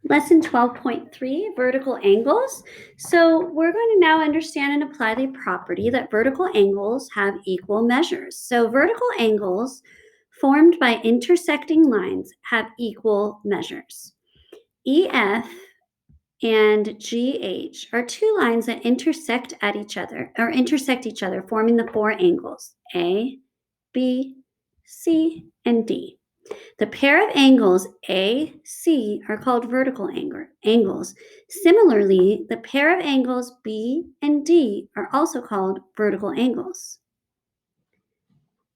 Lesson 12.3, vertical angles. So we're going to now understand and apply the property that vertical angles have equal measures. So vertical angles formed by intersecting lines have equal measures. EF and GH are two lines that intersect each other, forming the four angles, A, B, C, and D. The pair of angles AC are called vertical angles. Similarly, the pair of angles B and D are also called vertical angles.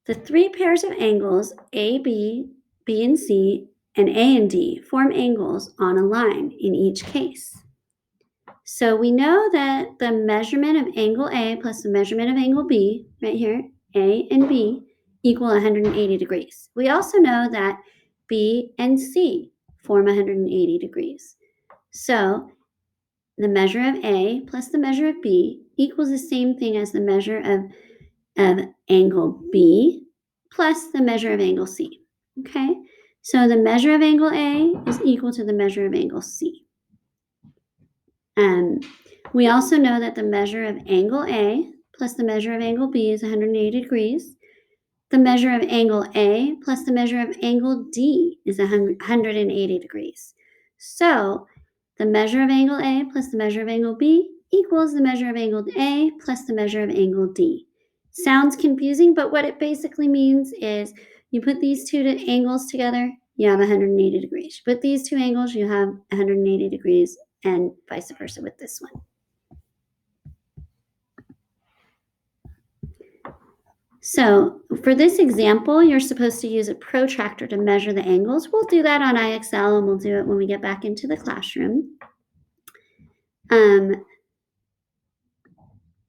The three pairs of angles AB, B and C, and A and D form angles on a line in each case. So we know that the measurement of angle A plus the measurement of angle B, right here, A and B, equal 180 degrees. We also know that B and C form 180 degrees. So the measure of A plus the measure of B equals the same thing as the measure of angle B plus the measure of angle C. Okay, so the measure of angle A is equal to the measure of angle C. We also know that the measure of angle A plus the measure of angle B is 180 degrees. The measure of angle A plus the measure of angle D is 180 degrees. So the measure of angle A plus the measure of angle B equals the measure of angle A plus the measure of angle D. Sounds confusing, but what it basically means is you put these two angles together, you have 180 degrees. You put these two angles, you have 180 degrees, and vice versa with this one. So for this example, you're supposed to use a protractor to measure the angles. We'll do that on IXL, and we'll do it when we get back into the classroom.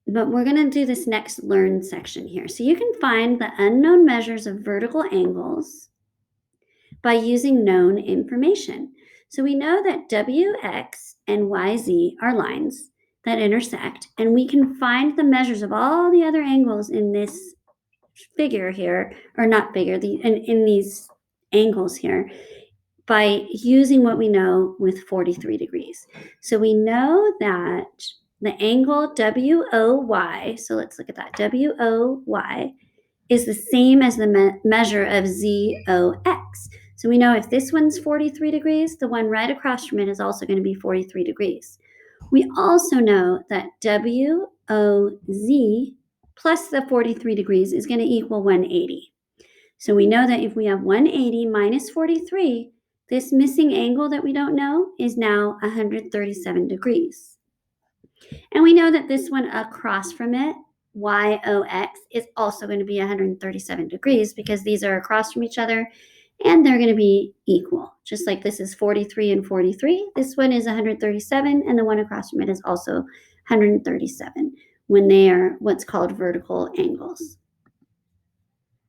But we're going to do this next learn section here. So you can find the unknown measures of vertical angles by using known information. So we know that WX and YZ are lines that intersect, and we can find the measures of all the other angles in this figure here, or not figure, in these angles here, by using what we know with 43 degrees. So we know that the angle WOY, so let's look at that, WOY is the same as the measure of ZOX. So we know if this one's 43 degrees, the one right across from it is also going to be 43 degrees. We also know that WOZ plus the 43 degrees is going to equal 180. So we know that if we have 180 minus 43, this missing angle that we don't know is now 137 degrees. And we know that this one across from it, YOX, is also going to be 137 degrees because these are across from each other and they're going to be equal. Just like this is 43 and 43, this one is 137 and the one across from it is also 137 when they are what's called vertical angles.